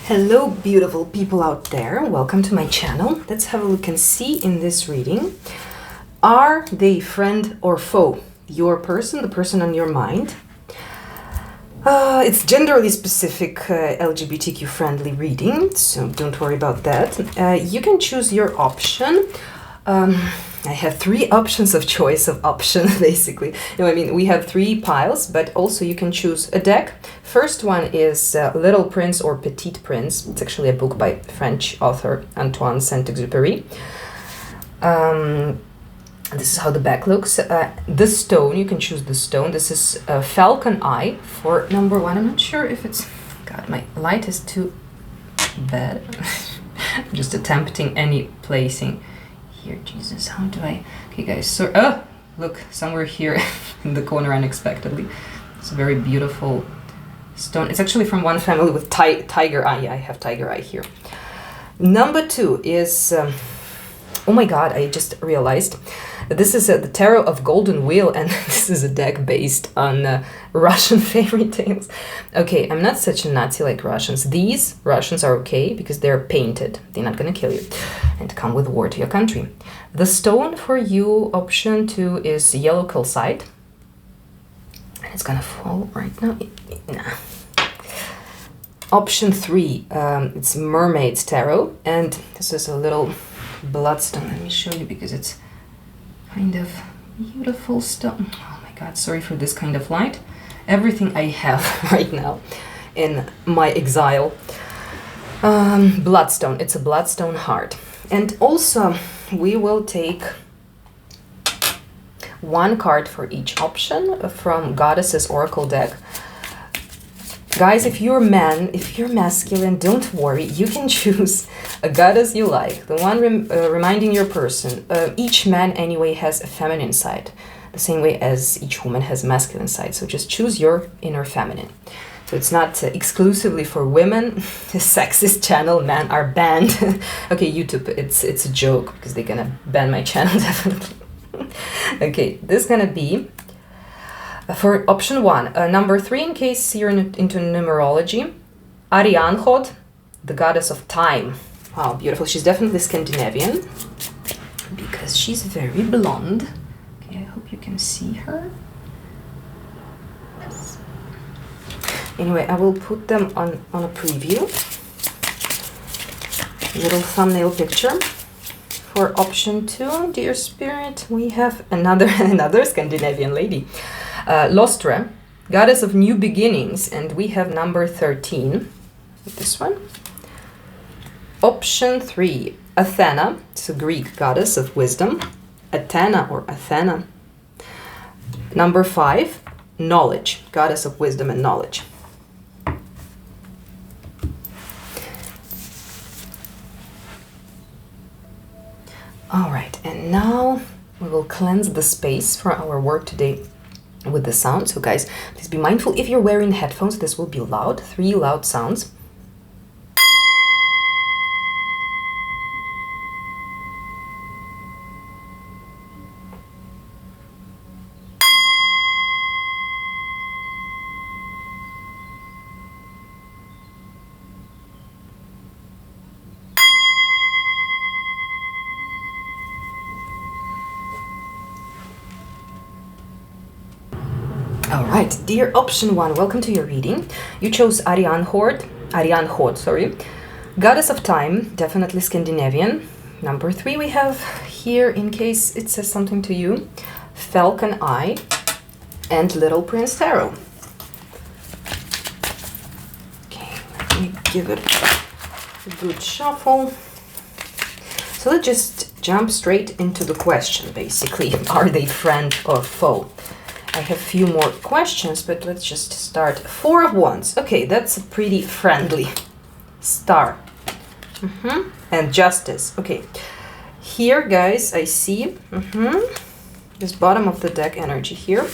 Hello, beautiful people out there. Welcome to my channel. Let's have a look and see in this reading. Are they friend or foe? Your person, the person on your mind. It's genderly specific LGBTQ friendly reading, so don't worry about that. You can choose your option. I have three options of choice of option, basically. No, I mean, we have three piles, but also you can choose a deck. First one is Little Prince or Petit Prince. It's actually a book by French author Antoine Saint-Exupéry. This is how the back looks. The stone, you can choose the stone. This is Falcon Eye for number one. I'm not sure if it's... God, my light is too bad. I'm just attempting any placing. Here, Jesus, how do I... Okay, guys, so... Oh, look, somewhere here in the corner unexpectedly. It's a very beautiful stone. It's actually from one family with tiger eye. I have tiger eye here. Number two is... oh my God, I just realized that this is the Tarot of Golden Wheel, and this is a deck based on Russian fairy tales. Okay, I'm not such a Nazi like Russians. These Russians are okay because they're painted. They're not gonna kill you and come with war to your country. The stone for you, option two, is yellow calcite. And it's gonna fall right now. Nah. Option three, it's Mermaids Tarot, and this is a little bloodstone. Let me show you because it's kind of beautiful stone. Oh my God, sorry for this kind of light. Everything I have right now in my exile. Bloodstone, it's a bloodstone heart. And also we will take one card for each option from Goddess's Oracle deck. Guys, if you're man, if you're masculine, don't worry. You can choose a goddess you like, the one reminding your person. Each man, anyway, has a feminine side, the same way as each woman has a masculine side. So just choose your inner feminine. So it's not exclusively for women. The sexist channel, men are banned. Okay, YouTube, it's a joke because they're gonna ban my channel, definitely. Okay, this is gonna be... for option one, number three, in case you're into numerology, Arianrhod, the goddess of time. Wow, beautiful. She's definitely Scandinavian because she's very blonde. Okay, I hope you can see her. Anyway, I will put them on a preview. Little thumbnail picture. For option two, dear spirit, we have another Scandinavian lady. Lostre, goddess of new beginnings, and we have number 13, this one. Option 3, Athena, it's a Greek goddess of wisdom. Athena or Athena. Number 5, knowledge, goddess of wisdom and knowledge. All right, and now we will cleanse the space for our work today with the sound. So guys, please be mindful if you're wearing headphones, this will be loud. 3 loud sounds. All right, dear option one, welcome to your reading. You chose Arianrhod, sorry. Goddess of time, definitely Scandinavian. Number 3 we have here, in case it says something to you, Falcon Eye and Little Prince Tarot. Okay, let me give it a good shuffle. So let's just jump straight into the question, basically. Are they friend or foe? I have a few more questions, but let's just start. 4 of Wands. Okay, that's a pretty friendly star. And Justice. Okay, here, guys, I see this bottom of the deck energy here.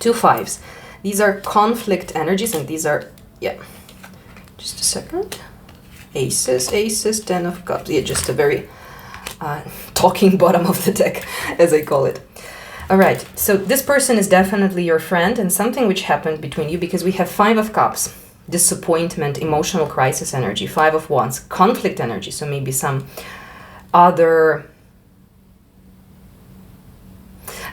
2 5s. These are conflict energies, and these are, yeah, just a second. Aces, 10 of Cups. Yeah, just a very talking bottom of the deck, as I call it. All right, so this person is definitely your friend, and something which happened between you, because we have 5 of Cups. disappointment, emotional crisis energy. 5 of Wands, conflict energy. So maybe some other...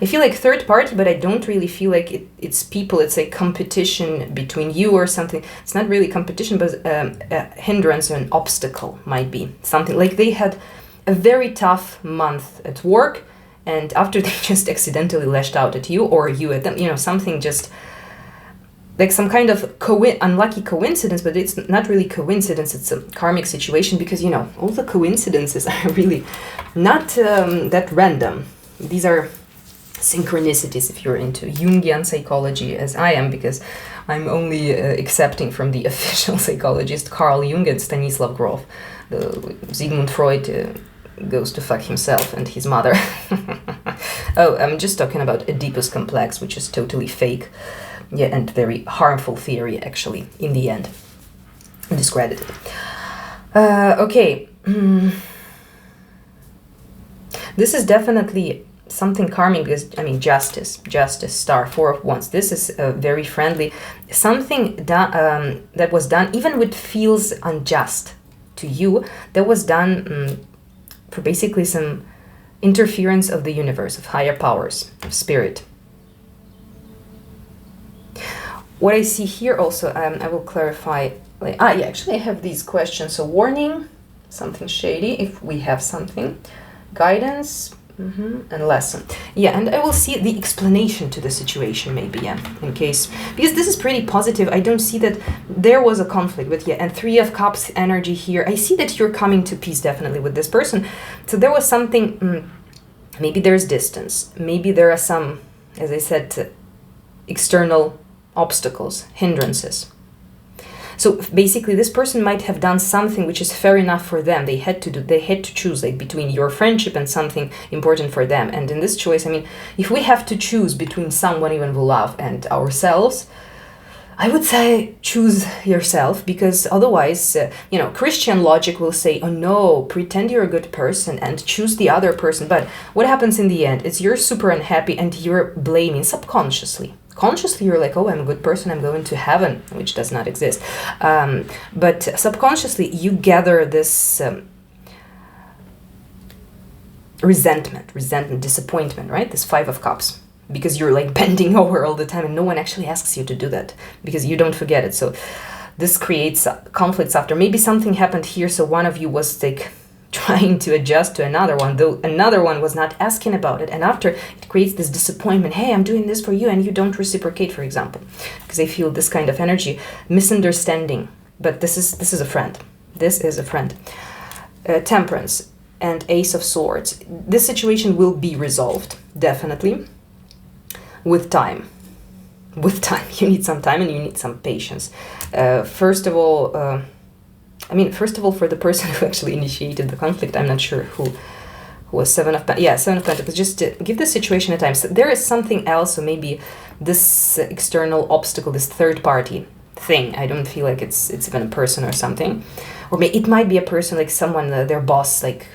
I feel like third party, but I don't really feel like it's people. It's a competition between you or something. It's not really competition, but a hindrance or an obstacle might be. Something like they had a very tough month at work, and after they just accidentally lashed out at you or you at them, you know, something just like some kind of unlucky coincidence, but it's not really coincidence, it's a karmic situation, because, you know, all the coincidences are really not that random. These are synchronicities if you're into Jungian psychology, as I am, because I'm only accepting from the official psychologist Carl Jung and Stanislav Grof. Sigmund Freud goes to fuck himself and his mother. Oh, I'm just talking about Oedipus complex, which is totally fake, yeah, and very harmful theory, actually, in the end. Discredited. Okay. This is definitely something karmic, because, I mean, justice, star, 4 of Wands. This is very friendly. Something that was done, even with feels unjust to you, that was done for basically some interference of the universe, of higher powers, of spirit. What I see here also, I will clarify. Like, yeah, actually I have these questions. So warning, something shady, if we have something, guidance, and lesson. Yeah, and I will see the explanation to the situation, maybe, yeah, in case, because this is pretty positive. I don't see that there was a conflict, but yeah, and 3 of Cups energy here. I see that you're coming to peace definitely with this person. So there was something, maybe there's distance, maybe there are some, as I said, external obstacles, hindrances. So basically this person might have done something which is fair enough for them. They had to choose, like, between your friendship and something important for them. And in this choice, I mean, if we have to choose between someone even we love and ourselves, I would say choose yourself, because otherwise, you know, Christian logic will say, oh no, pretend you're a good person and choose the other person. But what happens in the end is you're super unhappy and you're blaming subconsciously. Consciously, you're like, oh, I'm a good person, I'm going to heaven, which does not exist. But subconsciously, you gather this resentment, disappointment, right? This 5 of Cups. Because you're like bending over all the time and no one actually asks you to do that, because you don't forget it. So this creates conflicts after. Maybe something happened here, so one of you was like trying to adjust to another one, though another one was not asking about it, and after it creates this disappointment. Hey, I'm doing this for you and you don't reciprocate, for example, because I feel this kind of energy, misunderstanding. But this is a friend. This is a friend. Temperance and Ace of Swords. This situation will be resolved, definitely, with time. With time. You need some time and you need some patience. First of all, for the person who actually initiated the conflict, I'm not sure who was 7 of Pentacles. Yeah, 7 of Pentacles. Just to give the situation a time. So there is something else, so maybe this external obstacle, this third party thing. I don't feel like it's even a person or something. Or maybe it might be a person, like someone, their boss, like,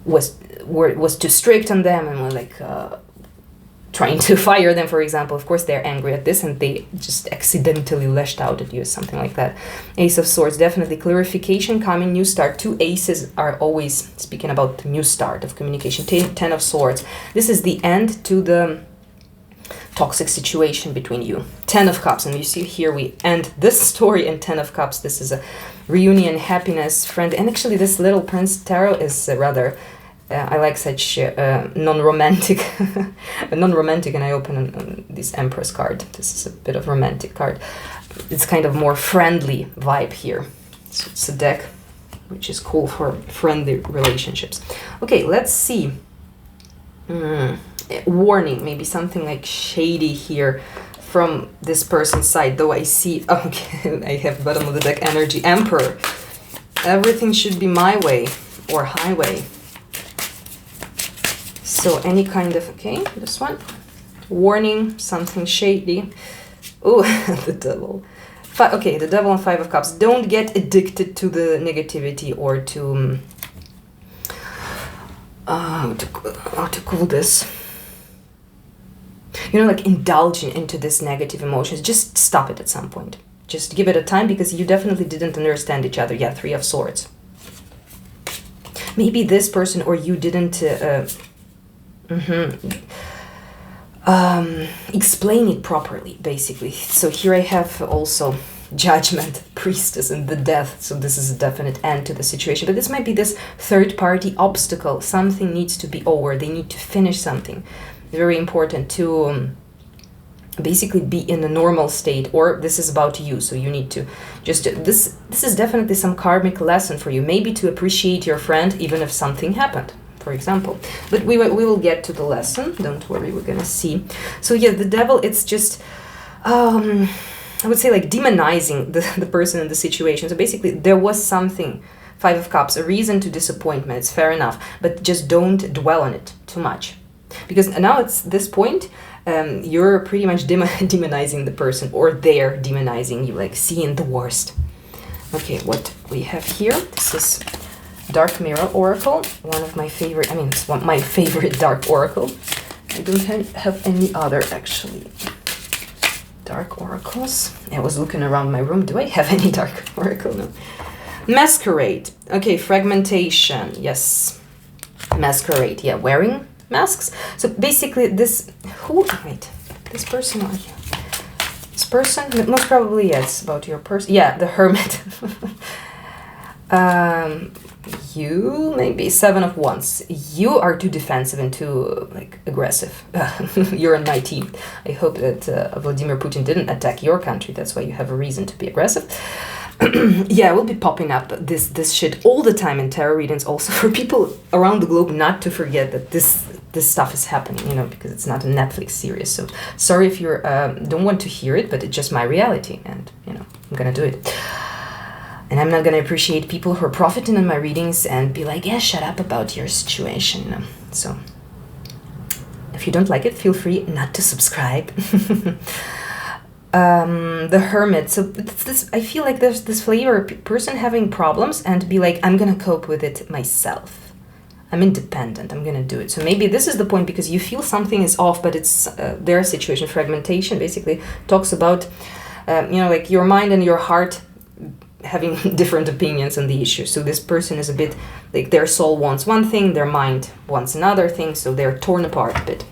was too strict on them and were like trying to fire them, for example. Of course, they're angry at this and they just accidentally lashed out at you, something like that. Ace of Swords, definitely clarification coming, new start. 2 aces are always speaking about the new start of communication. 10 of Swords. This is the end to the toxic situation between you. 10 of Cups, and you see here we end this story in 10 of Cups. This is a reunion, happiness, friend, and actually this little Prince Tarot is rather I like such non-romantic, and I open this Empress card. This is a bit of romantic card. It's kind of more friendly vibe here. So it's a deck which is cool for friendly relationships. Okay, let's see. Warning, maybe something like shady here from this person's side, though I see, okay, I have bottom of the deck energy, Emperor. Everything should be my way or highway. So any kind of, okay, this one, warning, something shady. Oh, the Devil. Okay, the Devil and 5 of Cups. Don't get addicted to the negativity or to, how to call this? you know, like indulging into this negative emotions. Just stop it at some point. Just give it a time, because you definitely didn't understand each other. Yeah, Three of Swords. Maybe this person or you didn't explain it properly, basically. So here I have also Judgment, Priestess, and the Death. So this is a definite end to the situation. But this might be this third-party obstacle. Something needs to be over. They need to finish something. Very important to basically be in a normal state, or this is about you, so you need to just this is definitely some karmic lesson for you, maybe to appreciate your friend even if something happened, for example. But we will get to the lesson, don't worry, we're gonna see. So yeah, the Devil, it's just I would say like demonizing the person in the situation. So basically there was something, Five of Cups, a reason to disappointment, it's fair enough, but just don't dwell on it too much, because now it's this point. You're pretty much demonizing the person, or they're demonizing you, like seeing the worst. Okay, what we have here, this is Dark Mirror Oracle, one of my favorite, it's my favorite dark oracle. I don't have any other, actually. Dark oracles. I was looking around my room. Do I have any dark oracle? No. Masquerade. Okay, fragmentation. Yes. Masquerade. Yeah, wearing masks. So basically this person, most probably, yes, about your person. Yeah, the Hermit. You, maybe Seven of Wands. You are too defensive and too like aggressive. You're on my team. I hope that Vladimir Putin didn't attack your country. That's why you have a reason to be aggressive. Yeah, we'll be popping up this shit all the time in tarot readings, also for people around the globe not to forget that this stuff is happening, you know, because it's not a Netflix series. So sorry if you don't want to hear it, but it's just my reality, and you know, I'm gonna do it. And I'm not gonna appreciate people who are profiting in my readings and be like, yeah, shut up about your situation, you know. So if you don't like it, feel free not to subscribe. The Hermit. So it's this, I feel like there's this flavor, person having problems and be like, I'm gonna cope with it myself. I'm independent, I'm gonna do it. So maybe this is the point, because you feel something is off, but it's their situation. Fragmentation basically talks about, you know, like your mind and your heart having different opinions on the issue. So this person is a bit like their soul wants one thing, their mind wants another thing, so they're torn apart a bit.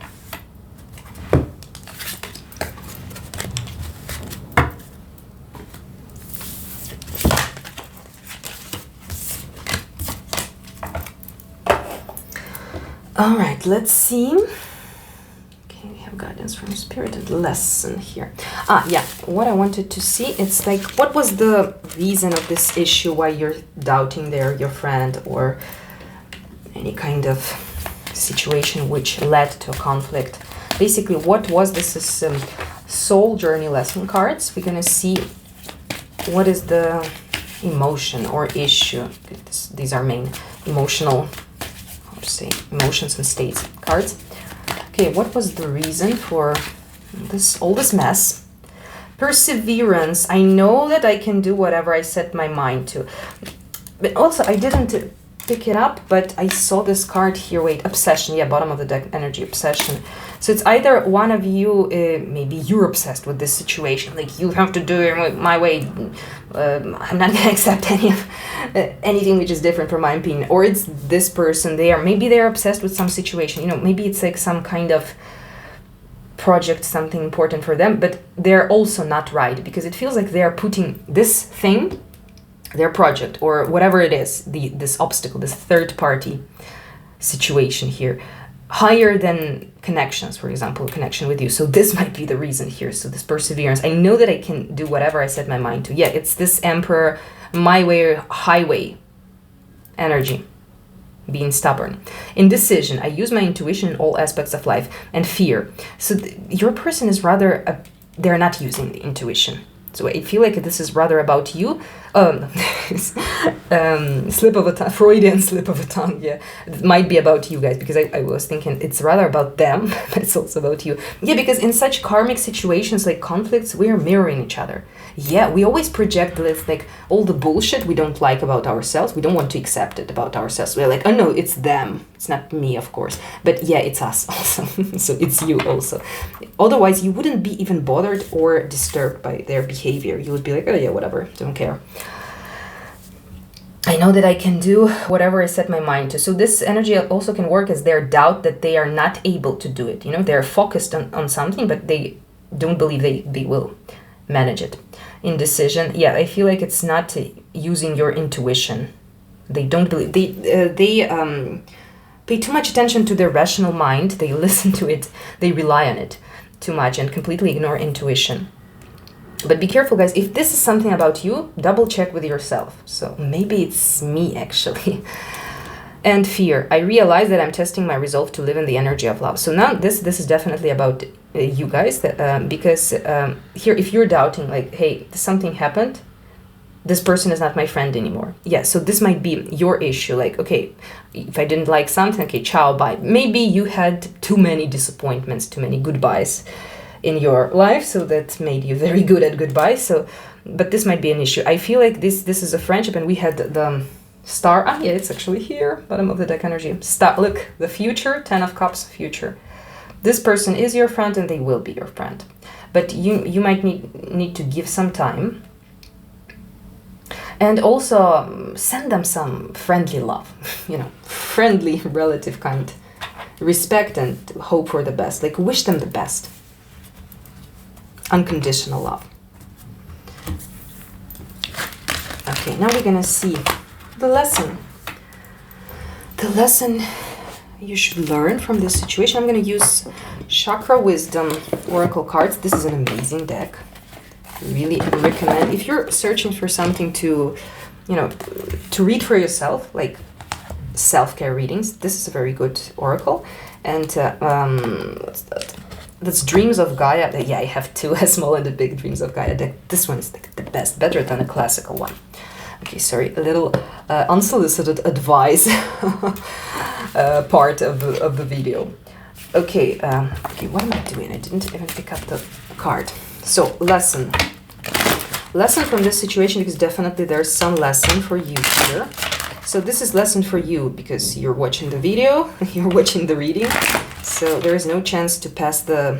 All right, let's see. Okay, we have guidance from Spirit and lesson here. Yeah, what I wanted to see, it's like, what was the reason of this issue, why you're doubting your friend, or any kind of situation which led to a conflict. Basically, what was this? Is soul journey lesson cards. We're gonna see what is the emotion or issue. These are main emotional, say, emotions and states cards. Okay, what was the reason for all this mess? Perseverance. I know that I can do whatever I set my mind to. But also, I didn't pick it up, but I saw this card here. Wait, obsession. Yeah, bottom of the deck, energy, obsession. So it's either one of you, maybe you're obsessed with this situation, like you have to do it my way. I'm not gonna accept anything which is different from my opinion. Or it's this person. Maybe they're obsessed with some situation. You know, maybe it's like some kind of project, something important for them, but they're also not right, because it feels like they're putting this thing, their project or whatever it is, this obstacle, this third party situation here, higher than connections, for example, connection with you. So this might be the reason here. So this perseverance, I know that I can do whatever I set my mind to. Yeah, it's this Emperor, my way, highway energy, being stubborn. Indecision, I use my intuition in all aspects of life. And fear. So your person is rather, they're not using the intuition. So I feel like this is rather about you. Slip of a tongue, Freudian slip of a tongue. Yeah, it might be about you guys, because I was thinking it's rather about them, but it's also about you. Yeah, because in such karmic situations like conflicts, we are mirroring each other. Yeah, we always project this, like all the bullshit we don't like about ourselves. We don't want to accept it about ourselves. We're like, oh no, it's them. It's not me, of course. But yeah, it's us also. So it's you also. Otherwise, you wouldn't be even bothered or disturbed by their behavior. You would be like, oh yeah, whatever, don't care. I know that I can do whatever I set my mind to. So this energy also can work as their doubt that they are not able to do it. You know, they're focused on something, but they don't believe they will manage it. Indecision. Yeah, I feel like it's not using your intuition. They don't believe. They pay too much attention to their rational mind. They listen to it. They rely on it too much and completely ignore intuition. But be careful, guys. If this is something about you, double check with yourself. So maybe it's me, actually. And fear. I realize that I'm testing my resolve to live in the energy of love. So now this is definitely about you guys, because here, if you're doubting, like, hey, something happened, this person is not my friend anymore. Yeah, so this might be your issue. Like, okay, if I didn't like something, okay, ciao, bye. Maybe you had too many disappointments, too many goodbyes in your life, so that made you very good at goodbyes. So, but this might be an issue. I feel like this is a friendship, and we had the star. Ah, yeah, it's actually here, bottom of the deck energy. Star, look, the future, 10 of Cups, future. This person is your friend, and they will be your friend. But you might need to give some time. And also send them some friendly love, you know, friendly, relative kind, respect and hope for the best. Like, wish them the best. Unconditional love. Okay, now we're gonna see the lesson. The lesson you should learn from this situation. I'm gonna use Chakra Wisdom Oracle cards. This is an amazing deck. Really recommend, if you're searching for something to, you know, to read for yourself, like self-care readings, this is a very good oracle. And what's that? That's Dreams of Gaia. Yeah, I have two, a small and a big Dreams of Gaia deck. This one is the best, better than a classical one. Okay, sorry, a little unsolicited advice part of the video. Okay, okay, what am I doing? I didn't even pick up the card. So, lesson from this situation, because definitely there's some lesson for you here. So this is lesson for you because you're watching the video, you're watching the reading. So there is no chance to pass the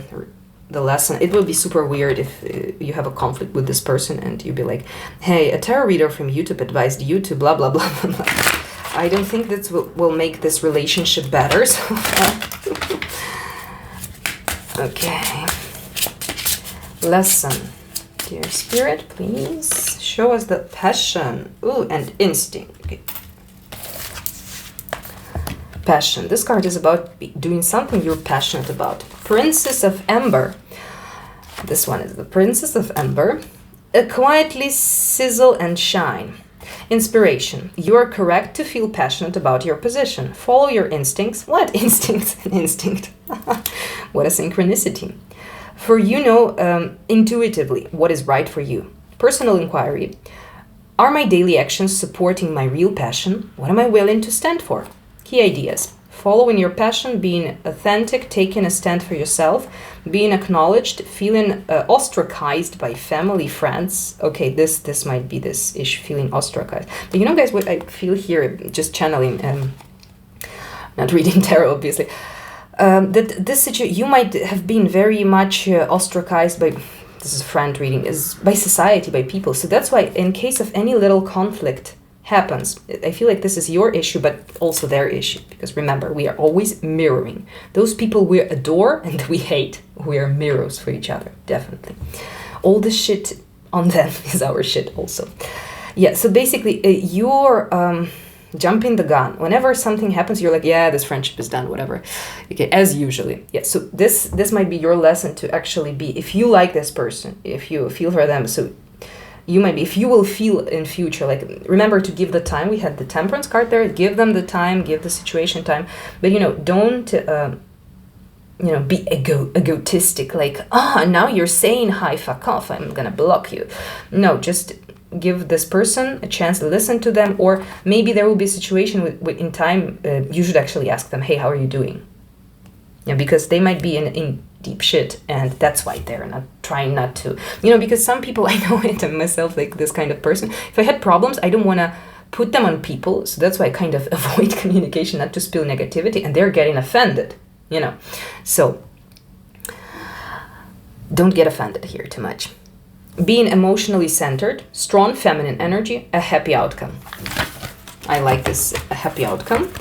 lesson. It will be super weird if you have a conflict with this person and you'll be like, hey, a tarot reader from YouTube advised you to blah, blah, blah, blah, blah. I don't think that will make this relationship better. So okay. Lesson. Dear Spirit, please show us the passion. Ooh, and instinct. Okay. Passion. This card is about doing something you're passionate about. Princess of Ember. This one is the Princess of Ember. Quietly sizzle and shine. Inspiration. You are correct to feel passionate about your position. Follow your instincts. What instincts? An instinct. What a synchronicity. For you know intuitively what is right for you. Personal inquiry. Are my daily actions supporting my real passion? What am I willing to stand for? Key ideas. Following your passion, being authentic, taking a stand for yourself, being acknowledged, feeling ostracized by family, friends. Okay, this might be this issue, feeling ostracized. But you know, guys, what I feel here, just channeling, not reading tarot, obviously, that this situation, you might have been very much ostracized by, this is friend reading, is by society, by people. So that's why in case of any little conflict happens, I feel like this is your issue, but also their issue. Because remember, we are always mirroring. Those people we adore and we hate, we are mirrors for each other, definitely. All the shit on them is our shit also. Yeah, so basically, you're jumping the gun. Whenever something happens, you're like, yeah, this friendship is done, whatever. Okay, as usually. Yeah, so this might be your lesson to actually be, if you like this person, if you feel for them, so you might be, if you will feel in future, like, remember to give the time. We had the Temperance card there. Give them the time, give the situation time. But, you know, don't you know, be egotistic, like, now you're saying hi, fuck off, I'm gonna block you. No, just give this person a chance to listen to them, or maybe there will be a situation in time, you should actually ask them, hey, how are you doing? Yeah, because they might be in deep shit, and that's why they're not trying not to, you know, because some people, I know it myself, like this kind of person, if I had problems, I don't want to put them on people, so that's why I kind of avoid communication, not to spill negativity, and they're getting offended, you know. So don't get offended here too much. Being emotionally centered, strong feminine energy, a happy outcome. I like this, a happy outcome.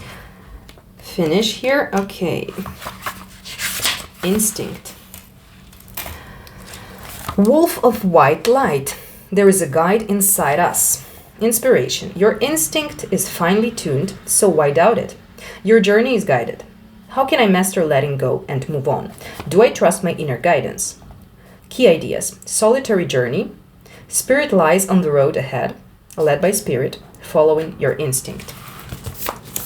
Finish here. Okay. Instinct. Wolf of white light. There is a guide inside us. Inspiration. Your instinct is finely tuned, so why doubt it? Your journey is guided. How can I master letting go and move on? Do I trust my inner guidance? Key ideas. Solitary journey. Spirit lies on the road ahead, led by spirit, following your instinct.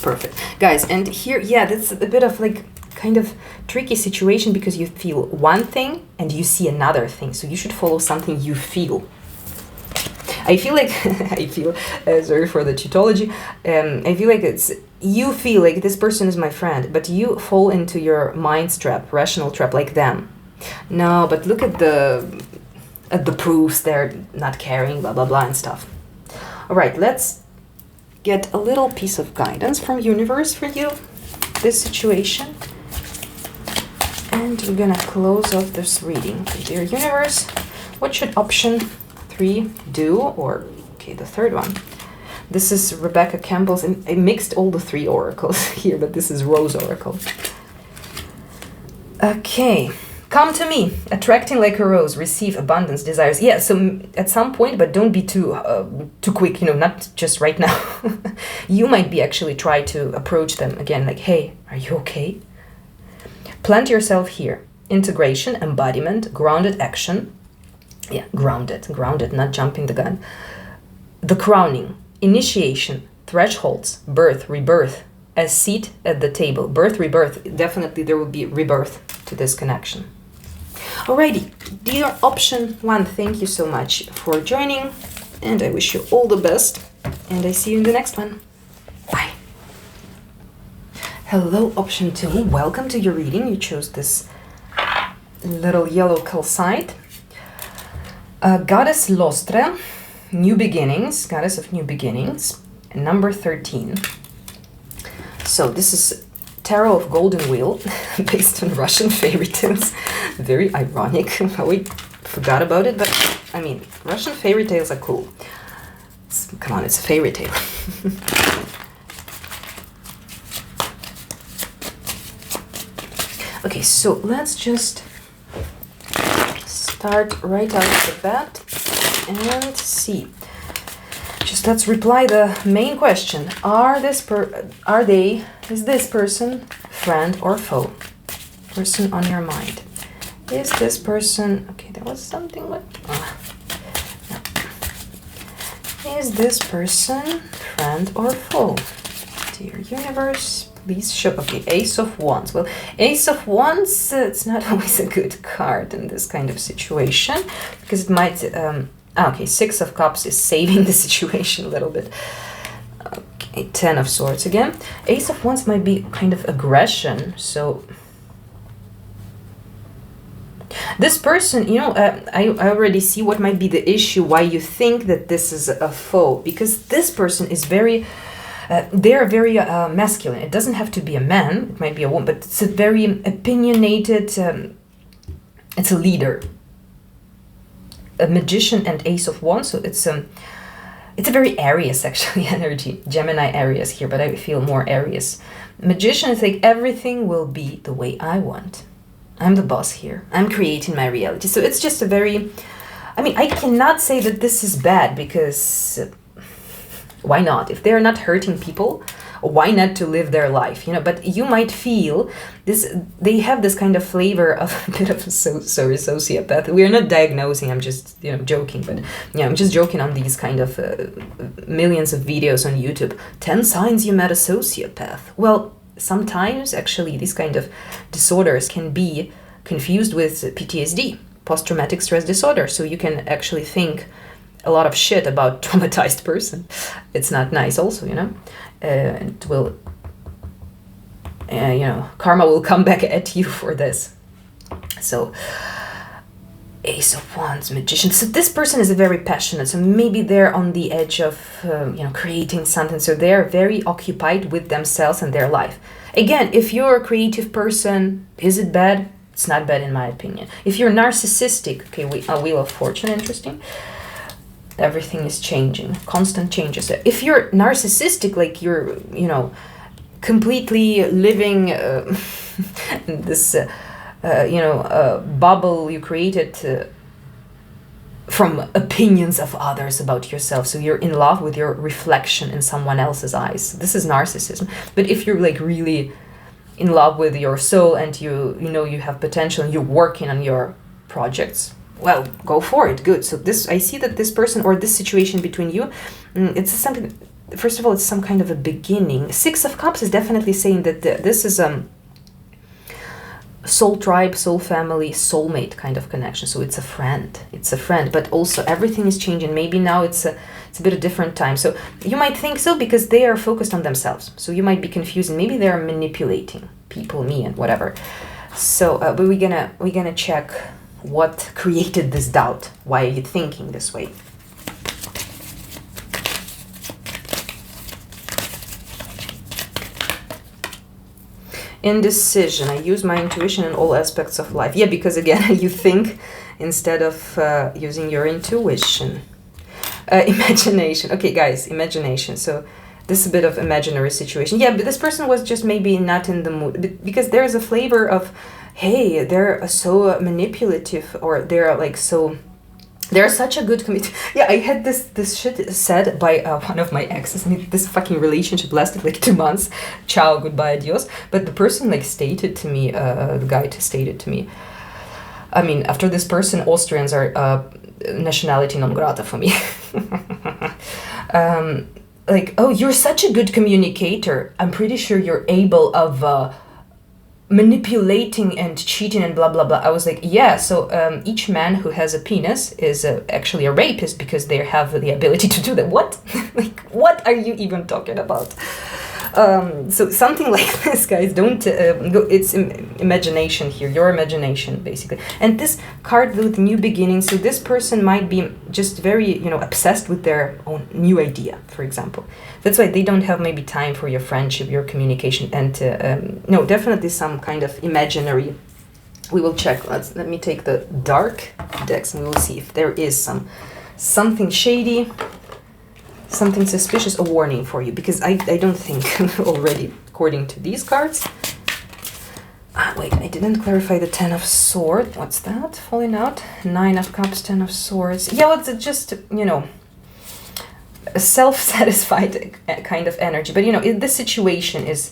Perfect. Guys, and here, yeah, that's a bit of like kind of tricky situation because you feel one thing and you see another thing. So you should follow something you feel. I feel like, sorry for the tautology, I feel like you feel like this person is my friend, but you fall into your mind's trap, rational trap, like them. No, but look at the proofs, they're not caring, blah, blah, blah, and stuff. All right, let's get a little piece of guidance from universe for you, this situation. And we're gonna close off this reading. Dear universe, what should option 3 do? Or, okay, the third one. This is Rebecca Campbell's, and I mixed all the 3 oracles here, but this is Rose Oracle. Okay. Come to me, attracting like a rose, receive abundance, desires. Yeah, so at some point, but don't be too quick, you know, not just right now. You might be actually try to approach them again, like, hey, are you okay? Plant yourself here. Integration, embodiment, grounded action. Yeah, grounded, not jumping the gun. The crowning, initiation, thresholds, birth, rebirth, a seat at the table. Birth, rebirth, definitely there will be rebirth to this connection. Alrighty, dear option 1, thank you so much for joining, and I wish you all the best, and I see you in the next one. Bye. Hello, option 2, welcome to your reading. You chose this little yellow calcite. Goddess Lostre, new beginnings, goddess of new beginnings, number 13. So this is Tarot of Golden Wheel, based on Russian fairy tales. Very ironic how we forgot about it, but I mean, Russian fairy tales are cool. Come on, it's a fairy tale. Okay, so let's just start right out of the bat and see. Just let's reply the main question. Is this person friend or foe? Person on your mind. Is this person, okay, there was something like, no. Is this person friend or foe? Dear universe, please show, okay, Ace of Wands. Well, Ace of Wands, it's not always a good card in this kind of situation, because it might, okay, Six of Cups is saving the situation a little bit. Okay, Ten of Swords again. Ace of Wands might be kind of aggression, so this person, you know, I already see what might be the issue, why you think that this is a foe, because this person is very, they're very masculine. It doesn't have to be a man, it might be a woman, but it's a very opinionated, it's a leader. A Magician and Ace of Wands, so it's a very Aries actually energy, Gemini Aries here, but I feel more Aries. Magician is like, everything will be the way I want. I'm the boss here. I'm creating my reality. So it's just a very, I mean, I cannot say that this is bad, because why not? If they're not hurting people, why not to live their life, you know? But you might feel this, they have this kind of flavor of a bit of a sociopath. We're not diagnosing, I'm just, you know, joking, but yeah, I'm just joking on these kind of millions of videos on YouTube. 10 signs you met a sociopath. Well, sometimes actually these kind of disorders can be confused with PTSD, post-traumatic stress disorder. So you can actually think a lot of shit about traumatized person. It's not nice also, you know. It will, you know, karma will come back at you for this. So Ace of Wands, Magician. So this person is very passionate. So maybe they're on the edge of, you know, creating something. So they're very occupied with themselves and their life. Again, if you're a creative person, is it bad? It's not bad in my opinion. If you're narcissistic, okay, Wheel of Fortune, interesting. Everything is changing, constant changes. If you're narcissistic, like you're, you know, completely living in this, you know, bubble you created from opinions of others about yourself. So you're in love with your reflection in someone else's eyes. This is narcissism. But if you're like really in love with your soul and you know you have potential and you're working on your projects, well, go for it. Good. So this, I see that this person or this situation between you, it's something, first of all, it's some kind of a beginning. Six of Cups is definitely saying that this is soul tribe, soul family, soulmate kind of connection. So it's a friend. It's a friend, but also everything is changing. Maybe now it's a bit of different time. So you might think so because they are focused on themselves. So you might be confused and maybe they are manipulating people, me and whatever. So, but we're gonna check what created this doubt. Why are you thinking this way? Indecision. I use my intuition in all aspects of life. Yeah, because again, you think instead of using your intuition. Imagination. Okay, guys, imagination. So this is a bit of imaginary situation. Yeah, but this person was just maybe not in the mood because there is a flavor of, hey, they're so manipulative, or they're like so, they're such a good committee. Yeah, I had this shit said by one of my exes. I mean, this fucking relationship lasted like 2 months. Ciao, goodbye, adios. But the person like stated to me, the guy stated to me, I mean, after this person, Austrians are nationality non grata for me. Like, oh, you're such a good communicator. I'm pretty sure you're able of manipulating and cheating and blah blah blah. I was like, yeah, so each man who has a penis is actually a rapist because they have the ability to do that. What? Like, what are you even talking about? So something like this, guys, don't go, it's imagination here, your imagination basically. And this card with new beginnings, so this person might be just very, you know, obsessed with their own new idea, for example. That's why they don't have maybe time for your friendship, your communication, and no, definitely some kind of imaginary. We will check. Let me take the dark decks and we will see if there is something shady, something suspicious, a warning for you, because I don't think already, according to these cards. Wait, I didn't clarify the 10 of Swords. What's that? Falling out. 9 of Cups, 10 of Swords. Yeah, well, it's just, you know, a self-satisfied kind of energy. But, you know, this situation is,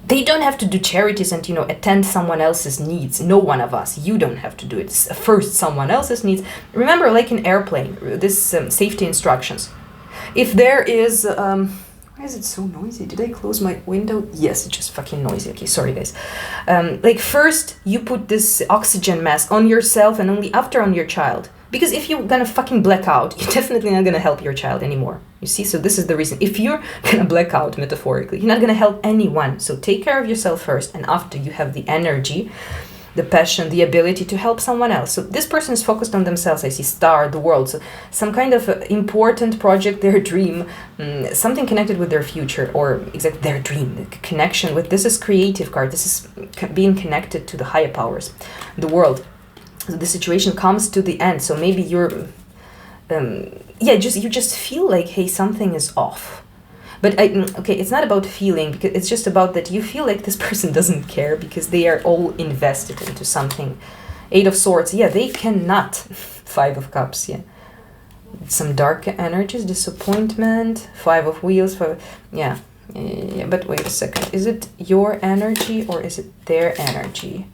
they don't have to do charities and, you know, attend someone else's needs. No one of us. You don't have to do it. First, someone else's needs. Remember, like in airplane, this safety instructions. If there is, why is it so noisy? Did I close my window? Yes, it's just fucking noisy. Okay, sorry guys. Like first, you put this oxygen mask on yourself and only after on your child. Because if you're gonna fucking black out, you're definitely not gonna help your child anymore. You see, so this is the reason. If you're gonna black out, metaphorically, you're not gonna help anyone. So take care of yourself first, and after you have the energy, the passion, the ability to help someone else. So this person is focused on themselves. I see star, the world. So some kind of important project, their dream, something connected with their future, or exactly their dream, the connection with, this is creative card. This is being connected to the higher powers, the world. So the situation comes to the end. So maybe you're, you just feel like, hey, something is off. But okay, it's not about feeling, because it's just about that you feel like this person doesn't care because they are all invested into something. 8 of Swords, yeah, they cannot. 5 of Cups, yeah. Some dark energies, disappointment. 5 of Wheels, yeah. But wait a second, is it your energy or is it their energy?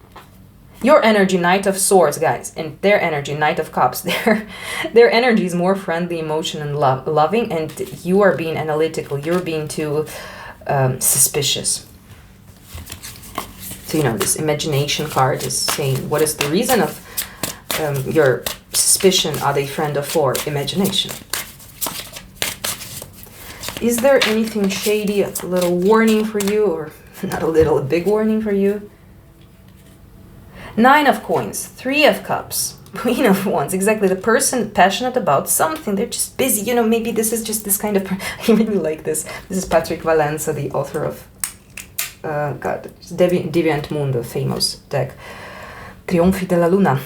Your energy, Knight of Swords, guys, and their energy, Knight of Cups. Their energy is more friendly, emotion, and loving, and you are being analytical. You're being too suspicious. So, this imagination card is saying, what is the reason of your suspicion? Are they friend or foe? Imagination. Is there anything shady, a little warning for you, or not a little, a big warning for you? 9 of coins, 3 of cups, Queen of Wands. Exactly, the person passionate about something. They're just busy. Maybe this is just this kind of... I really like this. This is Patrick Valenza, the author of Deviant Moon, the famous deck. Trionfi della Luna.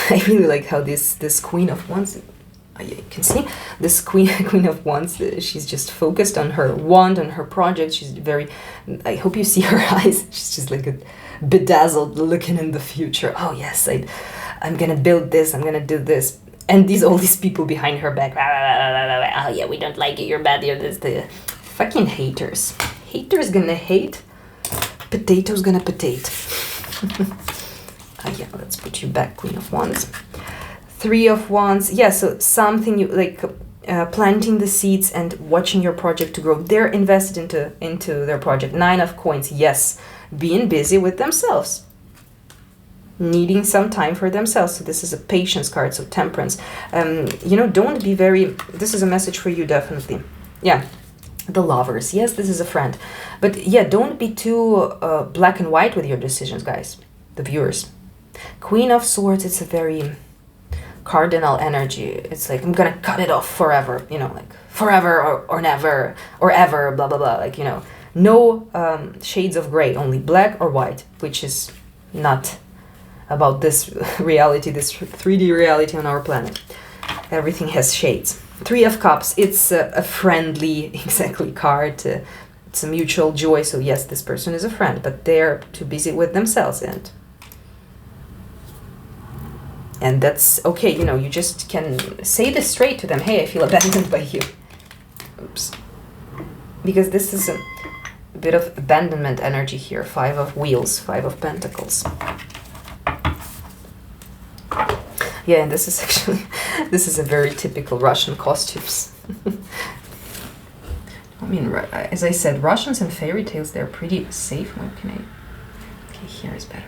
I really like how this Queen of Wands... You can see this Queen of Wands, she's just focused on her wand, on her project. She's very... I hope you see her eyes. She's just like a bedazzled, looking in the future. Oh yes, I'm gonna build this, I'm gonna do this. And all these people behind her back. Oh yeah, we don't like it, you're bad, you're this, the fucking haters. Haters gonna hate, potatoes gonna potate. Yeah, let's put you back, Queen of Wands. 3 of Wands. Yeah, so something you like planting the seeds and watching your project to grow. They're invested into their project. 9 of Coins. Yes, being busy with themselves, needing some time for themselves. So this is a patience card. So Temperance. Don't be very. This is a message for you, definitely. Yeah, the Lovers. Yes, this is a friend, but yeah, don't be too black and white with your decisions, guys. The viewers. Queen of Swords. It's a very cardinal energy. It's like, I'm gonna cut it off forever, like forever or never or ever, blah blah blah, like, no shades of gray, only black or white, which is not about this reality, this 3D reality on our planet. Everything has shades. 3 of Cups. It's a friendly exactly card. It's a mutual joy. So yes, this person is a friend, but they're too busy with themselves, and that's okay. You just can say this straight to them. Hey, I feel abandoned by you. Oops. Because this is a bit of abandonment energy here. 5 of Wheels, 5 of Pentacles. Yeah, and this is a very typical Russian costumes. I mean, as I said, Russians and fairy tales, they're pretty safe. What can I... Okay, here is better.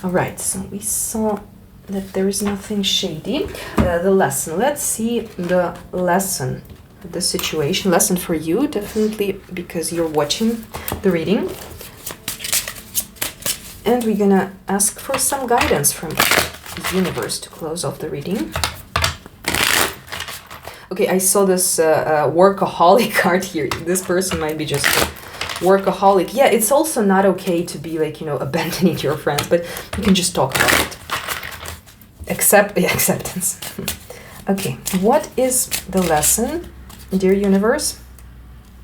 All right, so we saw that there is nothing shady. The lesson. Let's see the lesson, the situation. Lesson for you, definitely, because you're watching the reading. And we're gonna ask for some guidance from the universe to close off the reading. Okay, I saw this workaholic card here. This person might be just a workaholic. Yeah, it's also not okay to be like, abandoning your friends, but you can just talk about it. Acceptance. Okay, what is the lesson, dear universe?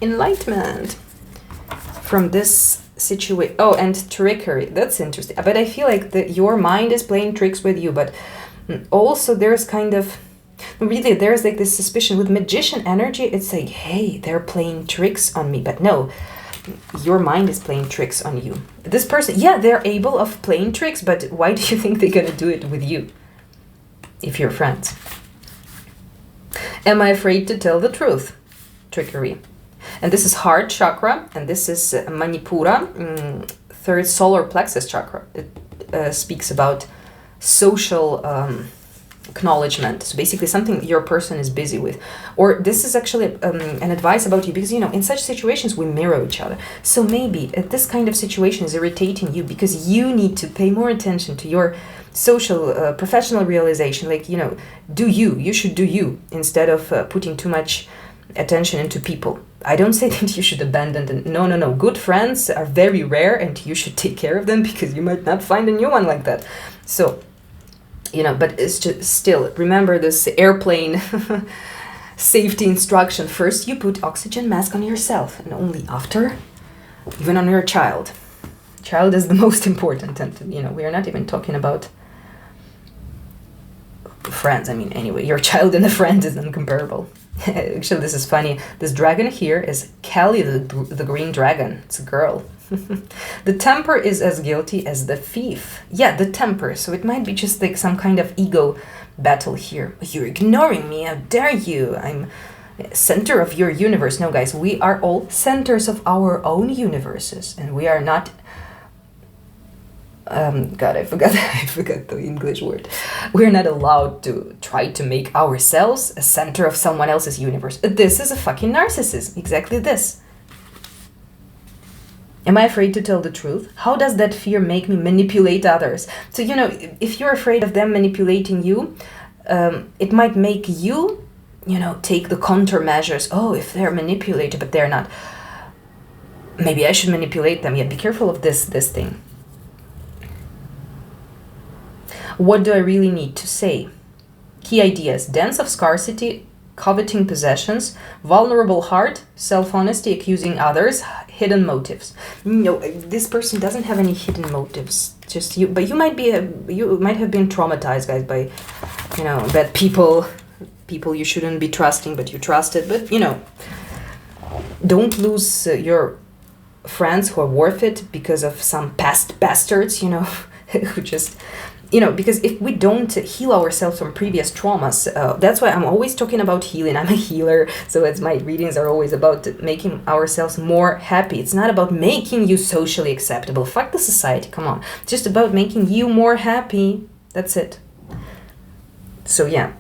Enlightenment from this situation. Oh, and trickery. That's interesting. But I feel like your mind is playing tricks with you, but also there's kind of... Really, there's like this suspicion with magician energy. It's like, hey, they're playing tricks on me. But no, your mind is playing tricks on you. This person, yeah, they're able of playing tricks, but why do you think they're gonna do it with you if you're friends? Am I afraid to tell the truth? Trickery. And this is heart chakra, and this is Manipura, third solar plexus chakra. It speaks about social acknowledgement. So basically something your person is busy with. Or this is actually an advice about you, because, in such situations we mirror each other. So maybe this kind of situation is irritating you because you need to pay more attention to your social, professional realization. Like, do you should do you instead of putting too much attention into people. I don't say that you should abandon them. No. Good friends are very rare and you should take care of them because you might not find a new one like that. So, but it's just still, remember this airplane safety instruction. First, you put oxygen mask on yourself, and only after, even on your child. Child is the most important, and we are not even talking about friends. I mean, anyway, your child and a friend is incomparable. Actually, this is funny. This dragon here is Kelly, the green dragon. It's a girl. The Temper is as guilty as the thief. Yeah, the Temper. So it might be just like some kind of ego battle here. You're ignoring me, how dare you? I'm center of your universe. No, guys, we are all centers of our own universes, and we are not God, I forgot the English word. We're not allowed to try to make ourselves a center of someone else's universe. This is a fucking narcissist. Exactly this. Am I afraid to tell the truth? How does that fear make me manipulate others? So, you know, if you're afraid of them manipulating you, it might make you, you know, take the countermeasures. Oh, if they're manipulated, but they're not. Maybe I should manipulate them. Yeah, be careful of this thing. What do I really need to say? Key ideas: dense of scarcity, coveting possessions, vulnerable heart, self-honesty, accusing others, hidden motives. No, this person doesn't have any hidden motives. Just you, but you might have been traumatized, guys, by, you know, bad people you shouldn't be trusting, but you trusted. But, you know, don't lose your friends who are worth it because of some past bastards, you know, who just... You know, because if we don't heal ourselves from previous traumas, that's why I'm always talking about healing. I'm a healer, so as my readings are always about making ourselves more happy. It's not about making you socially acceptable. Fuck the society, come on. It's just about making you more happy. That's it. So yeah,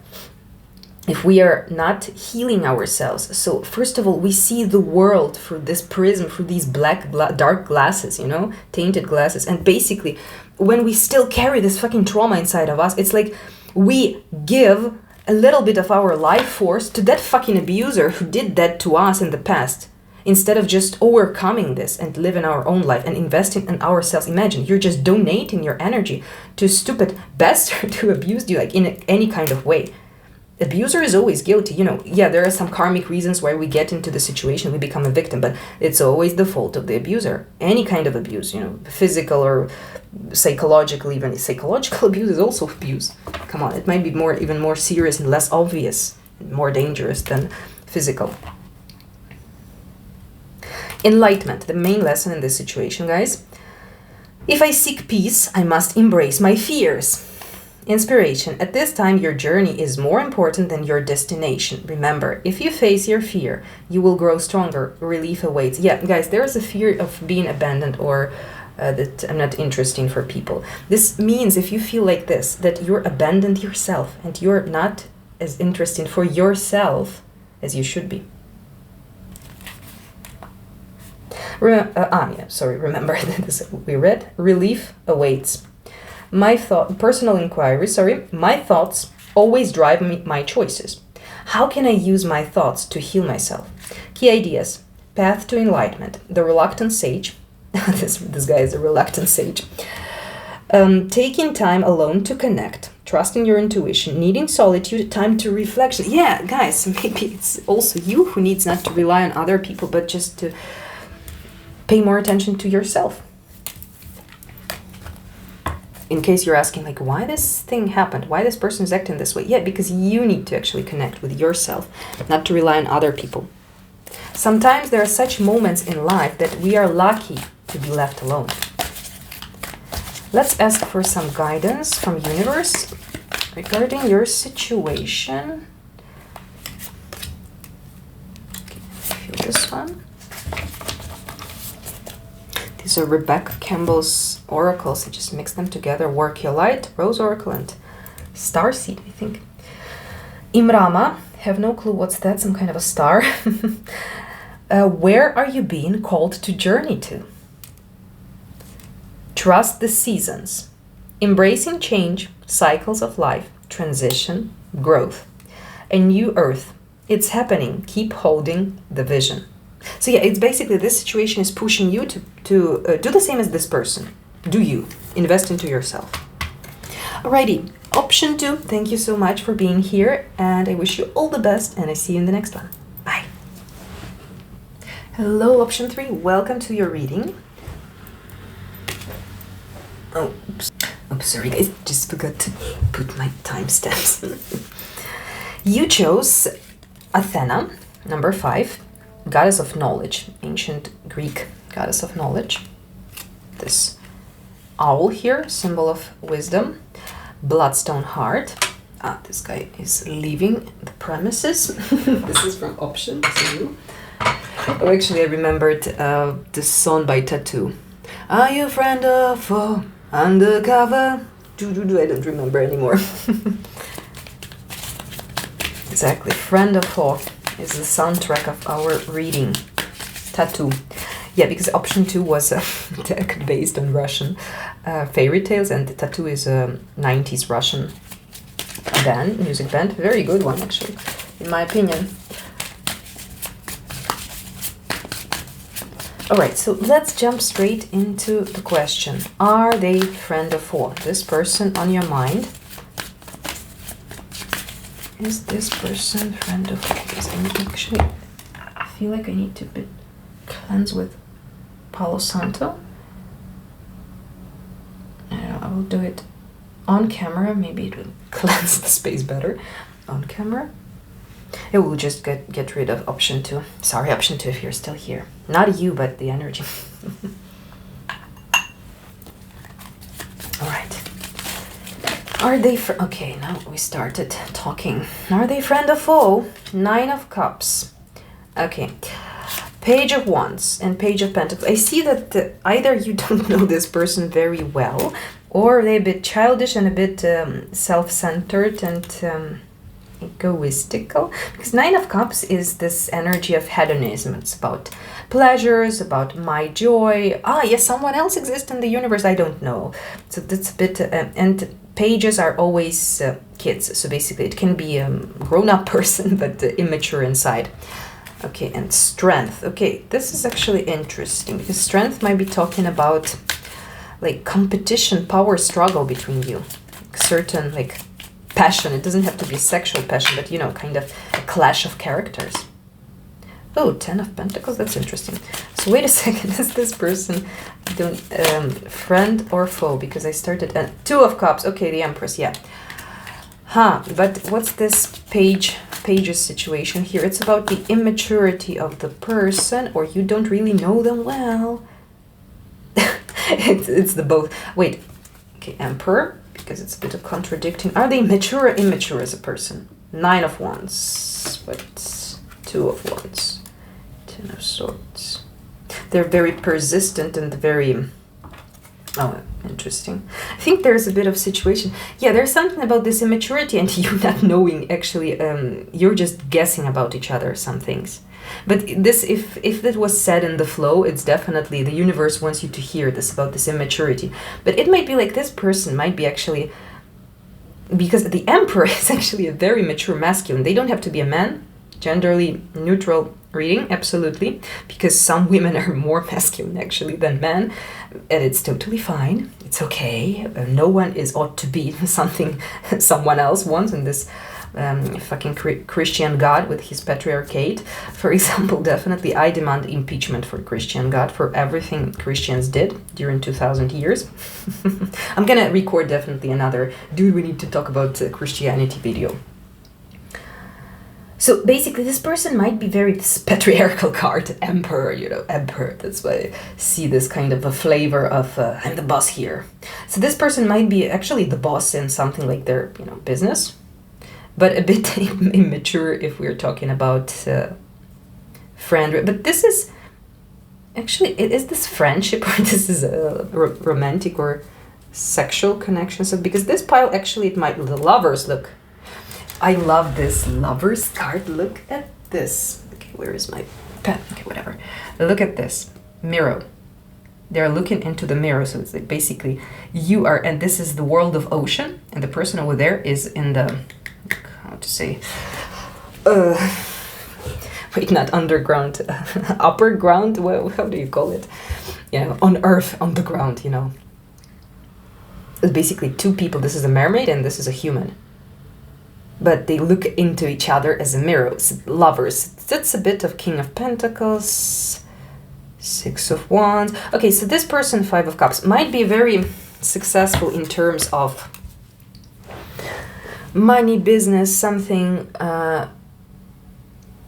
if we are not healing ourselves, so first of all, we see the world through this prism, through these dark glasses, you know, tainted glasses, and basically, when we still carry this fucking trauma inside of us, it's like we give a little bit of our life force to that fucking abuser who did that to us in the past, instead of just overcoming this and living our own life and investing in ourselves. Imagine, you're just donating your energy to a stupid bastard who abused you, like in any kind of way. Abuser is always guilty, you know. Yeah, there are some karmic reasons why we get into the situation, we become a victim, but it's always the fault of the abuser. Any kind of abuse, you know, physical or psychological, even psychological abuse is also abuse. Come on, it might be even more serious and less obvious, more dangerous than physical. Enlightenment, the main lesson in this situation, guys. If I seek peace, I must embrace my fears. Inspiration. At this time, your journey is more important than your destination. Remember, if you face your fear, you will grow stronger. Relief awaits. Yeah, guys, there is a fear of being abandoned or that I'm not interesting for people. This means if you feel like this, that you're abandoned yourself and you're not as interesting for yourself as you should be. Remember this we read. Relief awaits. My thoughts always drive my choices. How can I use my thoughts to heal myself? Key ideas: path to enlightenment, the reluctant sage. this guy is a reluctant sage. Taking time alone to connect, trusting your intuition, needing solitude, time to reflection. Yeah, guys, maybe it's also you who needs not to rely on other people, but just to pay more attention to yourself. In case you're asking, like, why this thing happened, why this person is acting this way? Yeah, because you need to actually connect with yourself, not to rely on other people. Sometimes there are such moments in life that we are lucky to be left alone. Let's ask for some guidance from universe regarding your situation. Okay, feel this one. These are Rebecca Campbell's oracles. I just mix them together. Work Your Light, Rose Oracle, and Starseed, I think. Imrama, have no clue what's that, some kind of a star. Where are you being called to journey to? Trust the seasons. Embracing change, cycles of life, transition, growth. A new earth. It's happening. Keep holding the vision. So yeah, it's basically this situation is pushing you to do the same as this person. Do you. Invest into yourself. Alrighty, option 2, thank you so much for being here, and I wish you all the best, and I see you in the next one. Bye. Hello, option 3, welcome to your reading. Oh, oops, sorry guys, just forgot to put my timestamps. You chose Athena, number 5. Goddess of knowledge, ancient Greek goddess of knowledge. This owl here, symbol of wisdom. Bloodstone heart, This guy is leaving the premises. This is from Option 2. Oh, actually, I remembered this song by T.a.t.u. Are you a friend or foe? Undercover? I don't remember anymore. Exactly. Friend or foe is the soundtrack of our reading. T.a.t.u. Yeah, because Option 2 was a deck based on Russian fairy tales, and T.a.t.u. is a 90s Russian band, music band. Very good one, actually, in my opinion. Alright, so let's jump straight into the question. Are they friend or foe? This person on your mind. Is this person friend or foe? Because I actually feel like I need to cleanse with Palo Santo. I don't know, I will do it on camera. Maybe it will cleanse the space better on camera. It will just get rid of Option 2. Sorry, Option 2, if you're still here. Not you, but the energy. Alright. Are they okay, now we started talking. Are they friend or foe? 9 of Cups. Okay. Page of Wands and Page of Pentacles. I see that either you don't know this person very well, or they're a bit childish and a bit self-centered and egoistical, because 9 of Cups is this energy of hedonism. It's about pleasures, about my joy. Yes, someone else exists in the universe, I don't know. So that's a bit and pages are always kids, so basically it can be a grown-up person but immature inside. Okay, and Strength. Okay, this is actually interesting, because Strength might be talking about like competition, power struggle between you, certain like passion. It doesn't have to be sexual passion, but you know, kind of a clash of characters. Oh, 10 of Pentacles, that's interesting. So wait a second, is this person friend or foe? Because I started at 2 of Cups. Okay, the Empress, yeah. But what's this pages situation here? It's about the immaturity of the person, or you don't really know them well. it's the both. Wait, okay, Emperor, because it's a bit of contradicting. Are they mature or immature as a person? 9 of Wands, but 2 of Wands, 10 of Swords. They're very persistent and very... Oh, interesting. I think there's a bit of situation. Yeah, there's something about this immaturity and you not knowing, actually, you're just guessing about each other, some things. But this, if it was said in the flow, it's definitely, the universe wants you to hear this, about this immaturity. But it might be like this person might be actually, because the Emperor is actually a very mature masculine. They don't have to be a man, genderly neutral reading, absolutely, because some women are more masculine actually than men, and it's totally fine. It's okay. No one is ought to be something someone else wants in this fucking Christian God with his patriarchate. For example, definitely I demand impeachment for Christian God for everything Christians did during 2000 years. I'm gonna record definitely another "Dude, we need to talk about Christianity" video. So basically, this person might be very this patriarchal card, Emperor, you know, Emperor. That's why I see this kind of a flavor of I'm the boss here. So this person might be actually the boss in something like their, you know, business, but a bit immature if we're talking about friend. But this is actually, is this friendship or this is a romantic or sexual connection? So because this pile actually, it might, the Lovers, look. I love this Lovers card. Look at this. Okay, where is my pen? Okay, whatever. Look at this mirror. They're looking into the mirror, so it's like basically you are, and this is the world of ocean, and the person over there is in the, how to say, wait, not underground, upper ground. Well, how do you call it? You know, on Earth, on the ground. You know, it's basically two people. This is a mermaid, and this is a human. But they look into each other as a mirror. It's Lovers. That's a bit of King of Pentacles, 6 of Wands. Okay, so this person, 5 of Cups, might be very successful in terms of money, business, something, but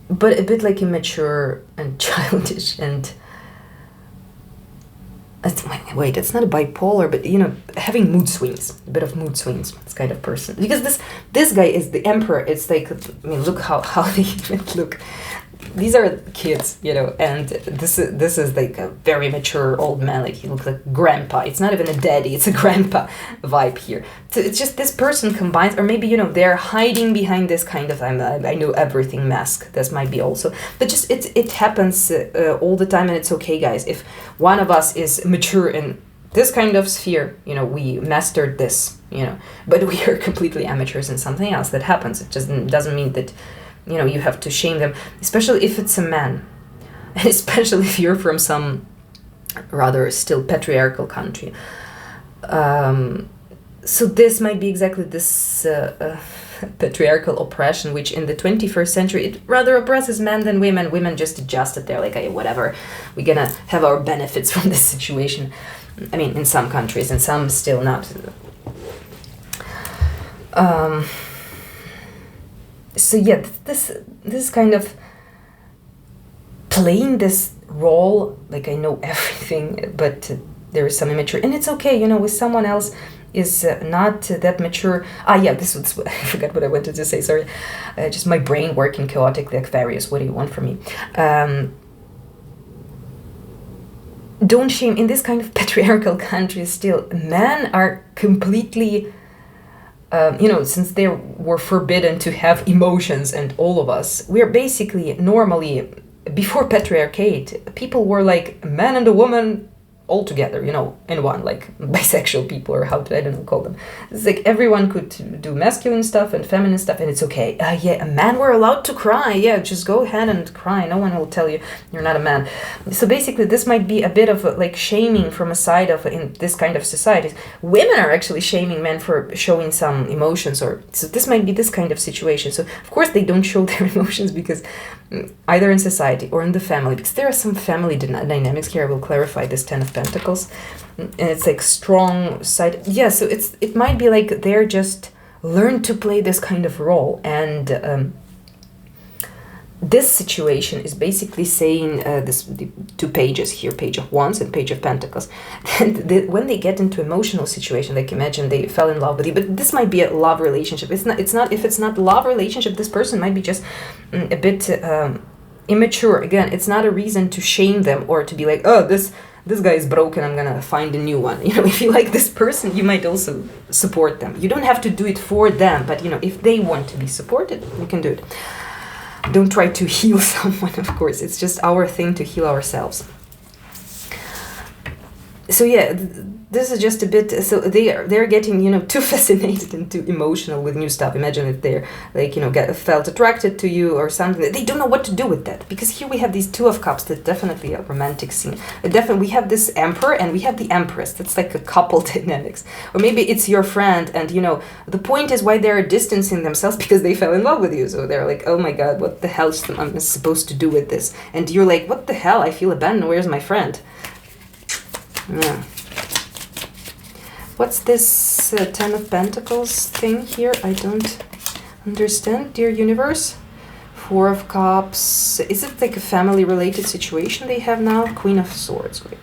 a bit like immature and childish and wait, it's not a bipolar, but having mood swings, a bit of mood swings. This kind of person, because this guy is the emperor. It's like, look how they even look. These are kids, and this is like a very mature old man. Like he looks like grandpa. It's not even a daddy; it's a grandpa vibe here. So it's just this person combines, or maybe they're hiding behind this kind of I know everything mask. This might be also, but just it happens all the time, and it's okay, guys. If one of us is mature in this kind of sphere, we mastered this, but we are completely amateurs in something else. That happens. It just doesn't mean that. You have to shame them, especially if it's a man, and especially if you're from some rather still patriarchal country. So this might be exactly this patriarchal oppression, which in the 21st century, it rather oppresses men than women. Women just adjusted. They're like, hey, whatever, we're gonna have our benefits from this situation. I mean, in some countries, and some still not. So yeah, this kind of playing this role, like I know everything, but there is some immature, and it's okay, with someone else is not that mature. This was, I forgot what I wanted to say, sorry. Just my brain working chaotically, Aquarius, what do you want from me? Don't shame, in this kind of patriarchal country still, men are completely... since they were forbidden to have emotions, and all of us, we're basically normally, before patriarchate, people were like man and a woman all together, in one, like bisexual people, or how to, I don't know, call them. It's like everyone could do masculine stuff and feminine stuff, and it's okay. A man were allowed to cry. Yeah, just go ahead and cry. No one will tell you you're not a man. So basically, this might be a bit of like shaming from a side of, in this kind of societies. Women are actually shaming men for showing some emotions, so this might be this kind of situation. So of course they don't show their emotions because either in society or in the family, because there are some family dynamics here. I will clarify this 10 of Pentacles, and it's like strong side. Yeah, so it might be like they're just learned to play this kind of role, and this situation is basically saying the 2 pages here, Page of Wands and Page of Pentacles. And when they get into emotional situation, like imagine they fell in love with you, but this might be a love relationship. It's not. If it's not love relationship, this person might be just a bit immature. Again, it's not a reason to shame them or to be like, oh, this guy is broken, I'm gonna find a new one. If you like this person, you might also support them. You don't have to do it for them, but if they want to be supported, you can do it. Don't try to heal someone, of course. It's just our thing to heal ourselves. So yeah, this is just a bit. So they're getting too fascinated and too emotional with new stuff. Imagine if they're like felt attracted to you or something. They don't know what to do with that, because here we have these 2 of Cups. That's definitely a romantic scene. Definitely we have this Emperor and we have the Empress. That's like a couple dynamics. Or maybe it's your friend, and the point is why they're distancing themselves, because they fell in love with you. So they're like, oh my God, what the hell am I supposed to do with this? And you're like, what the hell? I feel abandoned. Where's my friend? Yeah. What's this 10 of Pentacles thing here? I don't understand, dear universe. 4 of Cups. Is it like a family-related situation they have now? Queen of Swords, wait.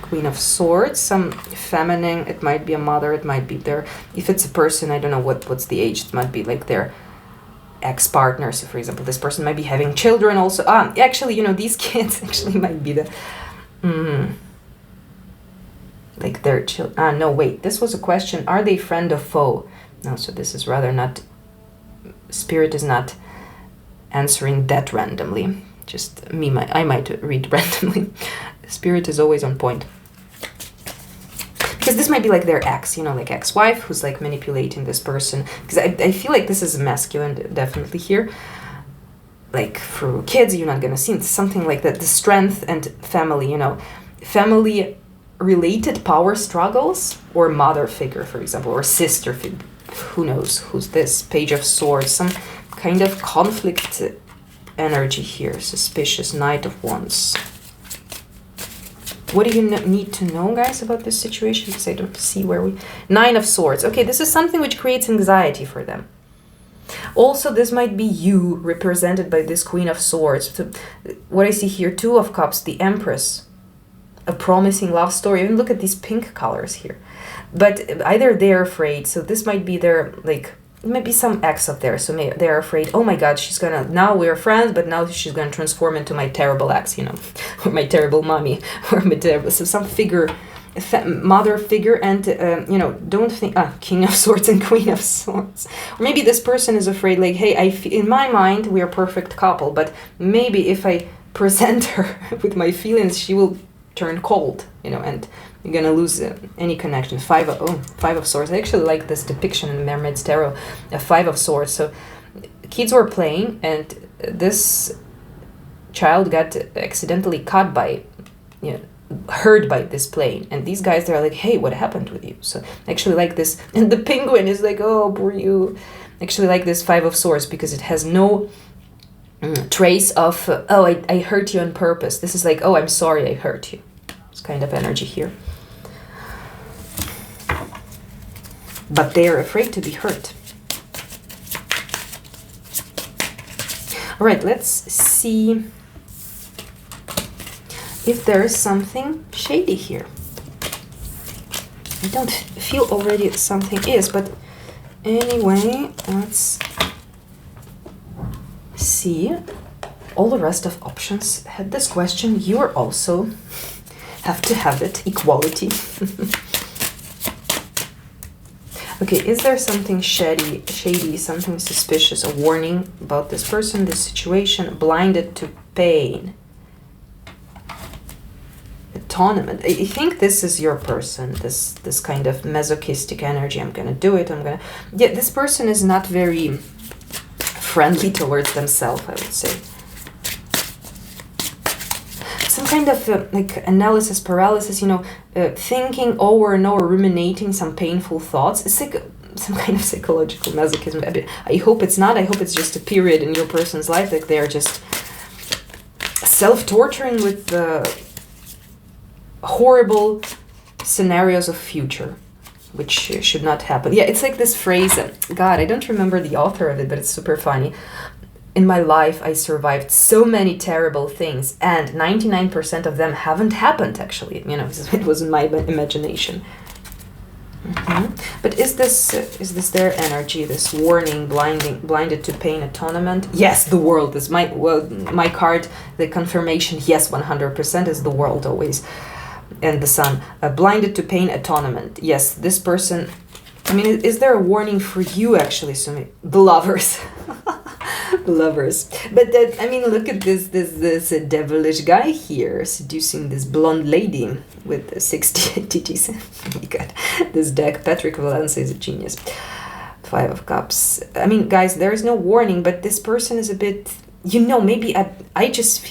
Queen of Swords, some feminine. It might be a mother, it might be their... If it's a person, I don't know what's the age. It might be like their ex-partner. So, for example, this person might be having children also. Actually, these kids actually might be the... like their children. No, wait, this was a question. Are they friend or foe? No, so this is rather not... Spirit is not answering that randomly. Just me, I might read randomly. Spirit is always on point. Because this might be like their ex, like ex-wife who's like manipulating this person. Because I feel like this is masculine, definitely here. Like for kids, you're not going to see it. Something like that. The strength and family, family related power struggles, or mother figure, for example, or sister figure. Who knows who's this? Page of Swords, some kind of conflict energy here. Suspicious. Knight of Wands. What do you need to know, guys, about this situation? Because I don't see where we... 9 of Swords. Okay, this is something which creates anxiety for them. Also, this might be you, represented by this Queen of Swords. So, what I see here, 2 of Cups, the Empress. a promising love story. Even look at these pink colors here. But either they're afraid, so this might be their, like, maybe some ex of theirs, so they're afraid, oh my god, she's gonna, now we're friends, but now she's gonna transform into my terrible ex, you know, or my terrible mommy, or my terrible, so some figure, mother figure, and, you know, don't think, King of Swords and Queen of Swords. Or maybe this person is afraid, like, hey, in my mind, we're a perfect couple, but maybe if I present her with my feelings, she will turn cold, you know, and you're gonna lose any connection. Five of Swords. I actually like this depiction in Mermaids Tarot, a Five of Swords. So kids were playing, and this child got accidentally caught by, you know, hurt by this plane, and these guys, they're like, hey, what happened with you? So I actually like this, and the penguin is like, oh, poor you. I actually like this Five of Swords because it has no trace of, oh, I hurt you on purpose. This is like, oh, I'm sorry I hurt you. It's kind of energy here. But they're afraid to be hurt. All right, let's see if there is something shady here. I don't feel already something is, but anyway, let's see. All the rest of options had this question. You are also have to have it, equality. Okay, is there something shady, something suspicious, a warning about this person, this situation, blinded to pain? Atonement. I think this is your person, this kind of masochistic energy. I'm gonna do it, yeah, this person is not very friendly towards themselves, I would say. Some kind of like analysis paralysis, you know, thinking over and over, ruminating some painful thoughts. It's like some kind of psychological masochism. I hope it's not. I hope it's just a period in your person's life that they're just self-torturing with the horrible scenarios of future, which should not happen. Yeah, it's like this phrase, God, I don't remember the author of it, but it's super funny. In my life, I survived so many terrible things, and 99% of them haven't happened, actually. You know, it was in my imagination. But is this their energy, this warning, blinded to pain, atonement? Yes, the world is my card, the confirmation, yes, 100% is the world always. And the sun, blinded to pain, atonement. Yes, this person, I mean, is there a warning for you, actually? So the lovers. The lovers. But that, I mean, look at this devilish guy here seducing this blonde lady with 60 titties. Oh my god, this deck, Patrick Valencia is a genius. Five of Cups. I mean, guys, there is no warning, but this person is a bit, you know, maybe I just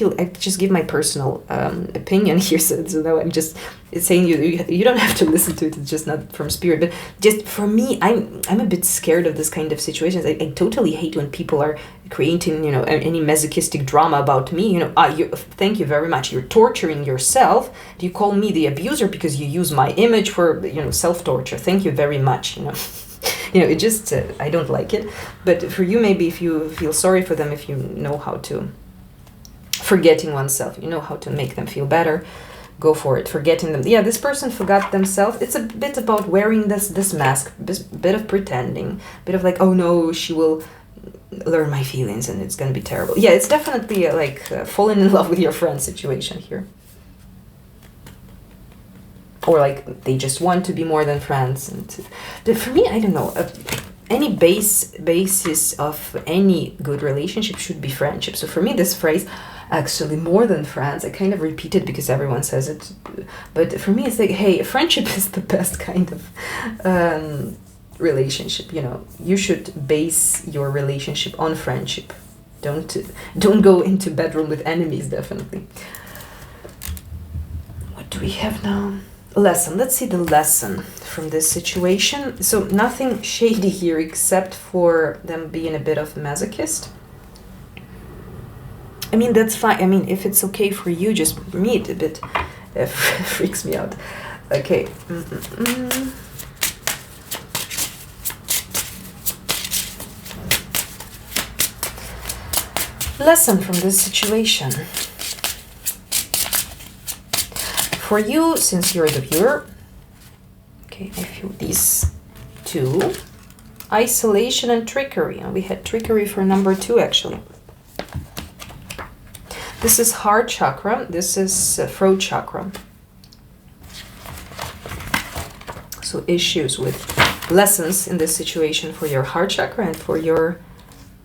give my personal opinion here, so now I'm just saying you don't have to listen to it, it's just not from spirit, but just for me, I'm a bit scared of this kind of situations. I totally hate when people are creating, you know, any masochistic drama about me, you know, thank you very much, you're torturing yourself, do you call me the abuser because you use my image for, you know, self-torture? Thank you very much, you know. You know, it just, I don't like it. But for you, maybe if you feel sorry for them, if you know how to, forgetting oneself, you know how to make them feel better, go for it, forgetting them. Yeah, this person forgot themselves. It's a bit about wearing this mask, this bit of pretending, bit of like, oh no, she will learn my feelings and it's going to be terrible. Yeah, it's definitely like falling in love with your friend situation here. Or like they just want to be more than friends. But for me, I don't know. Any basis of any good relationship should be friendship. So for me, this phrase, actually more than friends, I kind of repeat it because everyone says it. But for me, it's like, hey, friendship is the best kind of relationship. You know, you should base your relationship on friendship. Don't go into bedroom with enemies. Definitely. What do we have now? Lesson. Let's see the lesson from this situation. So nothing shady here except for them being a bit of masochist. I mean, that's fine. I mean, if it's okay for you, just for me, it a bit freaks me out. Okay. Lesson from this situation. For you, since you're the viewer, okay, I feel these two. Isolation and trickery. And we had trickery for number 2, actually. This is heart chakra. This is throat chakra. So issues with lessons in this situation for your heart chakra and for your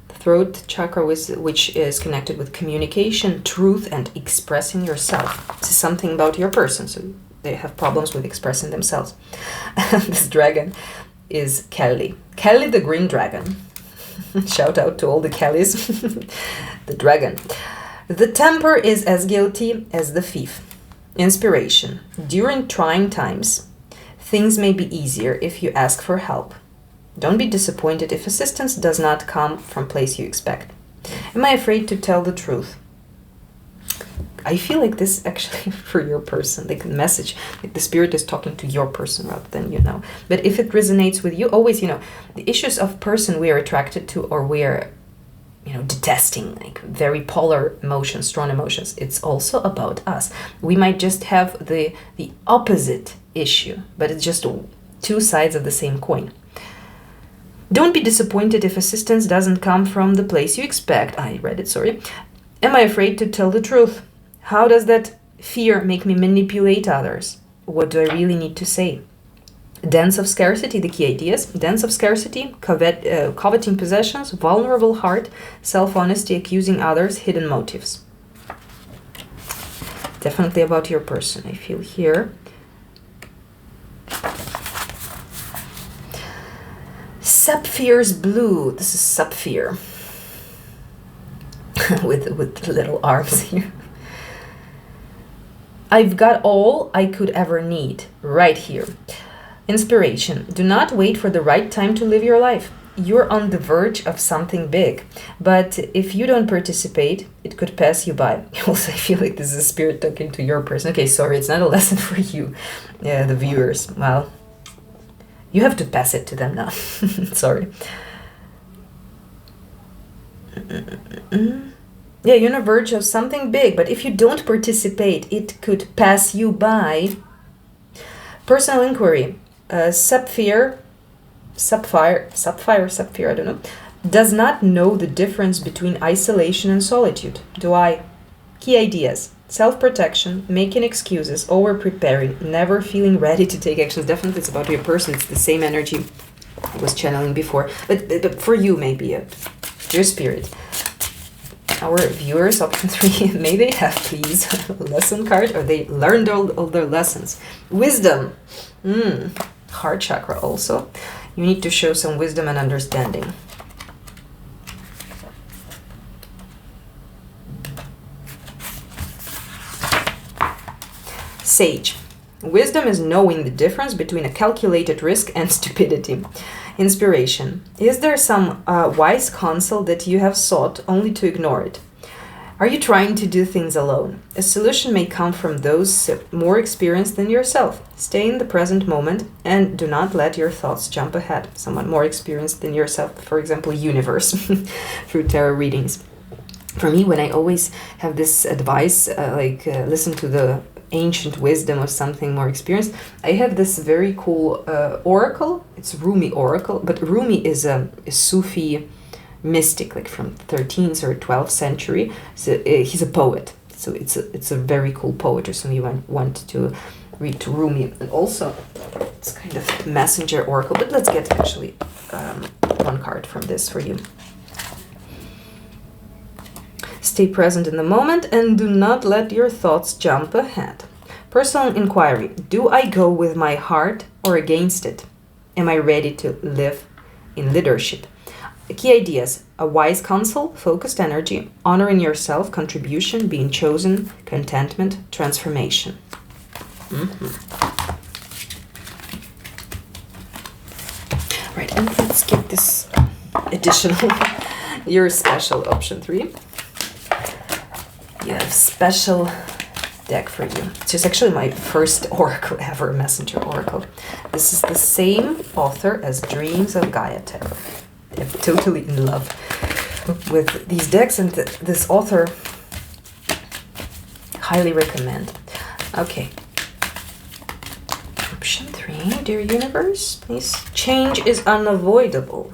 throat chakra, which is connected with communication, truth, and expressing yourself. This is something about your person, so they have problems with expressing themselves. This dragon is Kelly. Kelly the green dragon. Shout out to all the Kellys. The dragon. The temper is as guilty as the thief. Inspiration. During trying times, things may be easier if you ask for help. Don't be disappointed if assistance does not come from place you expect. Am I afraid to tell the truth? I feel like this actually for your person, like the message, like the spirit is talking to your person rather than you know. But if it resonates with you, always, you know, the issues of person we are attracted to or we are, you know, detesting, like very polar emotions, strong emotions. It's also about us. We might just have the opposite issue, but it's just 2 sides of the same coin. Don't be disappointed if assistance doesn't come from the place you expect. I read it, sorry. Am I afraid to tell the truth? How does that fear make me manipulate others? What do I really need to say? Dance of scarcity, the key ideas. Dance of scarcity, coveting possessions, vulnerable heart, self-honesty, accusing others, hidden motives. Definitely about your person, I feel here. Sapphires blue. This is sapphire. with little arms here. I've got all I could ever need right here. Inspiration. Do not wait for the right time to live your life. You're on the verge of something big, but if you don't participate, it could pass you by. Also, I feel like this is a spirit talking to your person. Okay, sorry, it's not a lesson for you, the viewers. Well, you have to pass it to them now. Sorry. Yeah, you're on the verge of something big, but if you don't participate, it could pass you by. Personal inquiry. Sapphire, I don't know, does not know the difference between isolation and solitude. Do I? Key ideas. Self-protection, making excuses, over-preparing, never feeling ready to take actions. Definitely it's about your person. It's the same energy I was channeling before. But for you, maybe, your spirit. Our viewers, option 3, may they have, please, a lesson card, or they learned all their lessons. Wisdom. Heart chakra also. You need to show some wisdom and understanding. Sage. Wisdom is knowing the difference between a calculated risk and stupidity. Inspiration. Is there some wise counsel that you have sought only to ignore it? Are you trying to do things alone? A solution may come from those more experienced than yourself. Stay in the present moment and do not let your thoughts jump ahead. Someone more experienced than yourself, for example, universe, through tarot readings. For me, when I always have this advice, listen to the ancient wisdom of something more experienced, I have this very cool oracle. It's Rumi oracle, but Rumi is a Sufi mystic, like from 13th or 12th century. So he's a poet. So it's a very cool poetry. So you want to read to Rumi, and also it's kind of messenger oracle. But let's get actually one card from this for you. Stay present in the moment and do not let your thoughts jump ahead. Personal inquiry. Do I go with my heart or against it? Am I ready to live in leadership? Key ideas. A wise counsel, focused energy, honoring yourself, contribution, being chosen, contentment, transformation. Right, and let's get this additional, your special option 3. You have special deck for you. It's just actually my first oracle ever, messenger oracle. This is the same author as Dreams of Gaia Tarot. I'm totally in love with these decks, and this author, highly recommend. Okay, 3, dear universe, please. Change is unavoidable.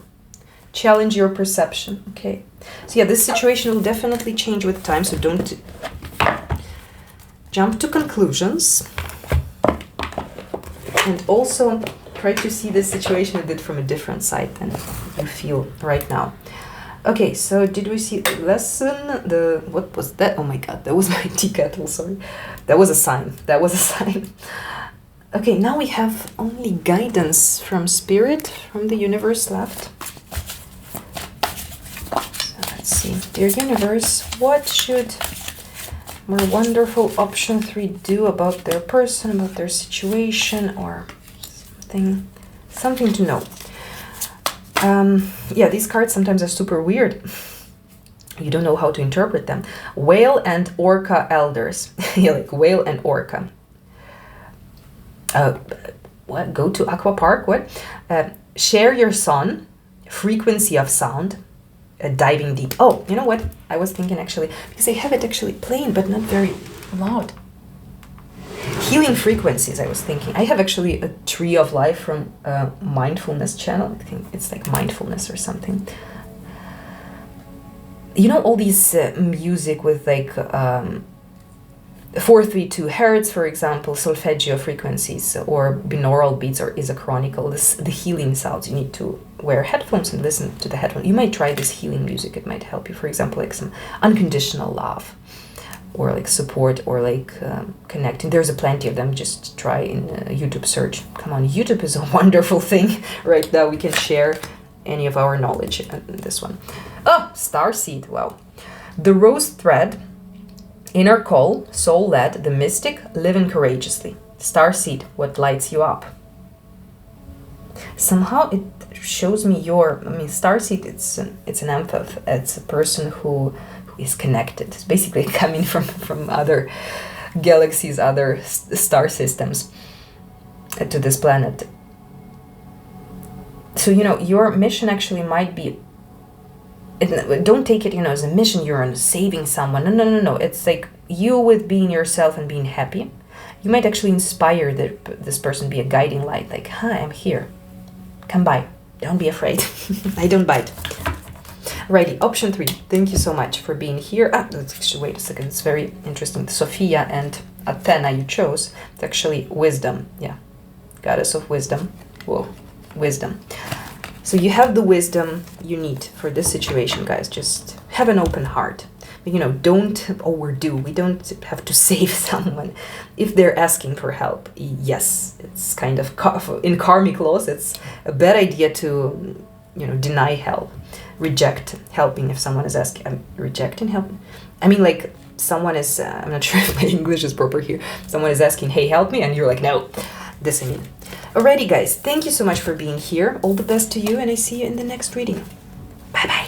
Challenge your perception. Okay. So yeah, this situation will definitely change with time, so don't jump to conclusions. And also try to see this situation a bit from a different side than you feel right now. Okay, so did we see the lesson? What was that? Oh my god, that was my tea kettle, sorry. That was a sign. That was a sign. Okay, now we have only guidance from spirit, from the universe left. So let's see. Dear universe, what should our wonderful option 3 do about their person, about their situation, or something to know? Yeah, these cards sometimes are super weird. You don't know how to interpret them. Whale and orca elders. Yeah, like whale and orca. What? Go to aqua park? What? Share your sun. Frequency of sound. Diving deep. Oh, you know what? I was thinking actually, because I have it actually playing, but not very loud. Healing frequencies, I was thinking. I have actually a tree of life from a mindfulness channel. I think it's like mindfulness or something. You know all these music with like 432 hertz, for example, solfeggio frequencies, or binaural beats, or isochronical, the healing sounds. You need to wear headphones and listen to the headphones. You might try this healing music. It might help you. For example, like some unconditional love, or like support, or like connecting. There's a plenty of them. Just try in YouTube search. Come on, YouTube is a wonderful thing right now. We can share any of our knowledge in this one. Oh, starseed, wow. The rose thread, inner call, soul-led, the mystic, living courageously. Starseed, what lights you up? Somehow it shows me starseed, it's an empath. It's a person who is connected. It's basically coming from other galaxies, other star systems to this planet. So, your mission actually might be, don't take it, as a mission you're on saving someone. No. It's like you with being yourself and being happy. You might actually inspire this person, be a guiding light. Like, hi, I'm here. Come by. Don't be afraid. I don't bite. Righty, option 3. Thank you so much for being here. Let's actually wait a second. It's very interesting. Sophia and Athena you chose. It's actually wisdom. Yeah. Goddess of wisdom. Whoa. Wisdom. So you have the wisdom you need for this situation, guys. Just have an open heart. Don't overdo. We don't have to save someone. If they're asking for help, yes, it's kind of in karmic laws, it's a bad idea to, deny help, reject helping if someone is asking. Rejecting help? Like someone is, I'm not sure if my English is proper here. Someone is asking, hey, help me, and you're like, no, this I mean. Alrighty, guys, thank you so much for being here. All the best to you, and I see you in the next reading. Bye-bye.